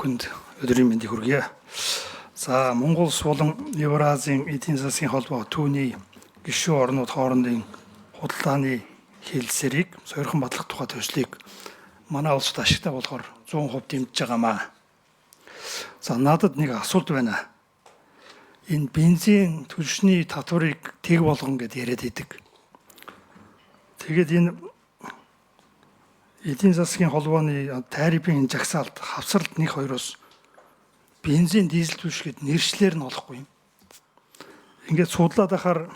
Хүнд өдрийн мэндийг хүргье. За Монгол улс болон Евразийн эдийн засгийн холбоо түүний гишүүн орнууд хоорондын худалдааны хэлэлцээрийг сойрхон батлах тухай төслийг манай улсад ашигтай болохоор 100% дэмжиж байгаамаа. За надад нэг асуулт байна. Энэ бензин түлшний татварыг тэг болгон гэдээ яриад идэг. Тэгээд энэ эдийн засгийн холбооны тарифын жагсаалт хавсралт 1-2-оос бензин дизель түлшгэд нэршлэр нь олохгүй юм. Ингээд судлаад ахаар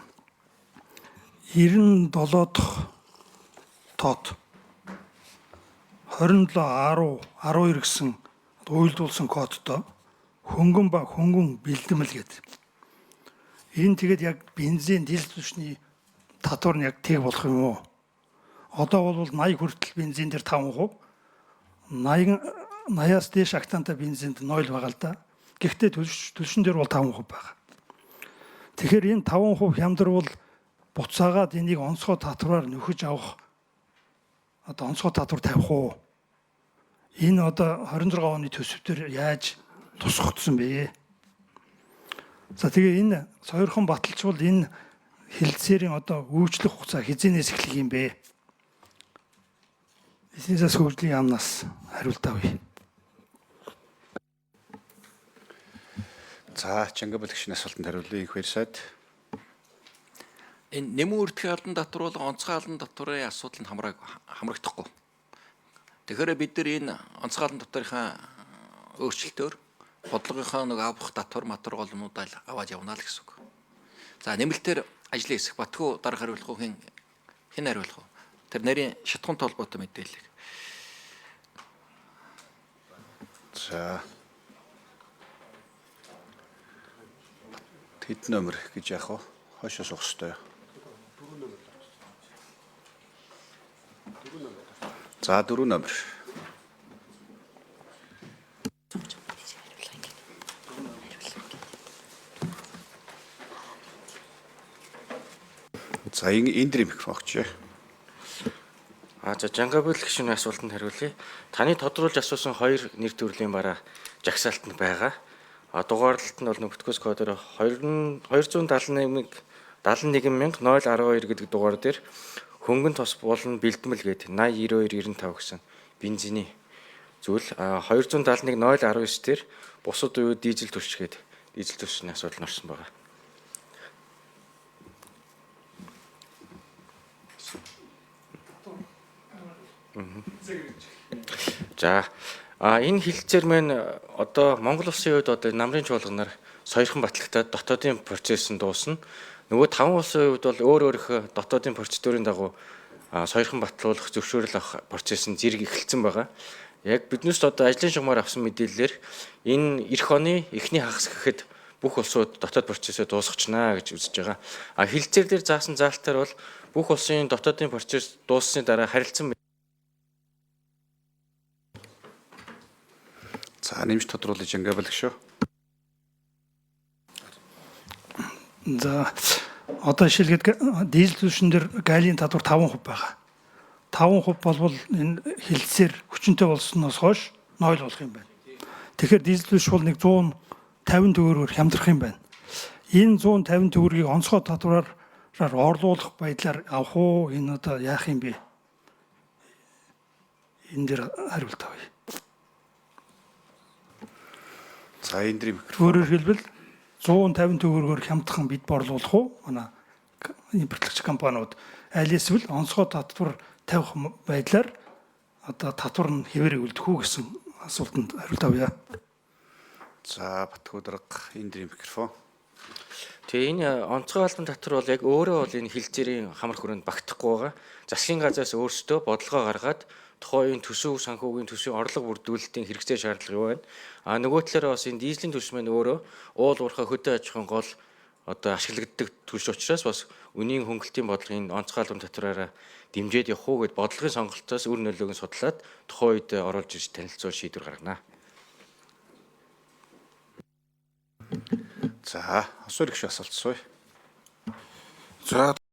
97 дахь тоод 27 10 12 гэсэн уйлдуулсан кодтой хөнгөн ба хөнгөн бэлдэмэл гэдэг. Энэ тэгээд яг бензин дизель түлшний татвар нь яг тэг болох юм уу? Одоо бол 80 хүртэл бензин дээр 5%, 80-аас дээш октантай бензинд 0 байгаа л да. Гэхдээ түлшин дээр бол 5% байгаа. Тэгэхээр энэ 5% хямдвар бол буцаагаад энийг онцгой татвараар нөхөж авах одоо онцгой татвар тавих уу? Энэ одоо 26 оны төсөвтөр яаж тусгагдсан бэ? За тэгээ энэ сойрхон баталчвал энэ хэлэлцээрийн одоо үйлчлэх хугацаа хизээнээс эхлэх юм бэ? Эдийн засгийн хөгжлийн яамнаас хариулт авъя. За Чангабалагчийн асуултанд хариулъя их баярсаад. Энэ нэмэн үрдэхин албан татвар бол онцгой албан татварын асуудал нь хамрагдахгүй. Тэгэхээр бид нар энэ онцгой албан татварынхаа өөрчлөлтөөр бодлогынхаа нэг авах татвар матвар голомнуудаа аваад явна л гэсэн үг. За нэмэлтээр ажлын хэсэг Батхүү дарга хариулах уу хэн хариулах уу? Тэр нарийн шатхуунтай холбоотой мэдээлэл. За хэд номер гэж яах вэ? Хойшоо суух ёстой. За 4 номер. За энэ дрим микрофон өгчээ. За Жангабалагчийн асуултанд хариулъя. Таны тодруулж асуусан 2 нэр төрлийн бараа жагсаалтанд байгаа. Дугаарлалт нь бол нөхцөл кодоор 271,012 гэдэг дугаар дээр хөнгөн тос болон бэлдмэл гээд 80 92 95 гэсэн бензиний зүйл 271,019 дээр бусад үе дизель түлшгээд дизель түлшний асуудал нь орсон байгаа. За энэ хэлэлцээр маань одоо Монгол улсын хувьд одоо намрын чуулганаар сойрхон батлагтаад дотоодын процесс нь дуусна. Нөгөө 5 улсын хувьд бол өөр их дотоодын процедурын дагуу сойрхон батлуулах, зөвшөөрөл авах процесс нь зэрэг эхэлсэн байгаа. Яг биднээс одоо ажлын шугамар авсан мэдээллээр энэ эх оны эхний хагас гэхэд бүх улсууд дотоод процессыг дуусгачнаа гэж үзэж байгаа. Хэлэлцээр дээр заасан заалтаар бол бүх улсын дотоодын процесс дууссаны дараа харилцан. За нэмж тодруулж Жангабалагч шүү. За одоо жишээлгээд дизель түлшин дээр галийн татвар 5% байгаа. 5% болвол энэ хэлэлцээр хүчинтэй болсноос хойш 0 болох юм байна. Тэгэхээр дизель түлш бол нэг 150 төгрөгөөр хямдрах юм байна. Энэ 150 төгрөгийг онцгой татвараар орлуулах байдлаар авах уу? Энэ одоо яах юм бэ? Энэ дээр хариулт авъя. За энэ дрим микрофон. Өөрөөр хэлбэл 150 төгрөгөөр хямдхан бид борлуулах уу? Манай импортлогч компаниуд аль эсвэл онцгой татвар тавих байдлаар одоо татвар нь хэвээр үлдэх үү гэсэн асуултанд хариулт авъя. За Батхүү дарга энэ дрим микрофон. Тэгээ энэ онцгой албан татвар бол яг өөрөө бол энэ хэлэлцээрийн хамар хүрээнд багтахгүй байгаа. Засгийн газраас өөрсдөө бодлогоо гаргаад тухайн төсөв санхүүгийн төсвийн орлого бүрдүүлэлтийн хэрэгцээ шаардлага юу байна? Нөгөө талаараа бас энэ дизелийн түлш маань өөрөө уул уурхай хөдөө аж ахуйн гол одоо ашиглагддаг түлш учраас бас үнийн хөнгөлтийн бодлогын онцгой албан татвараараа дэмжиж явах уу гэд бодлогын сонголтоос үр нөлөөг нь судлаад тухайн үед оруулж ирж танилцуул шийдвэр гаргана. За асуух их асуулт сууя. За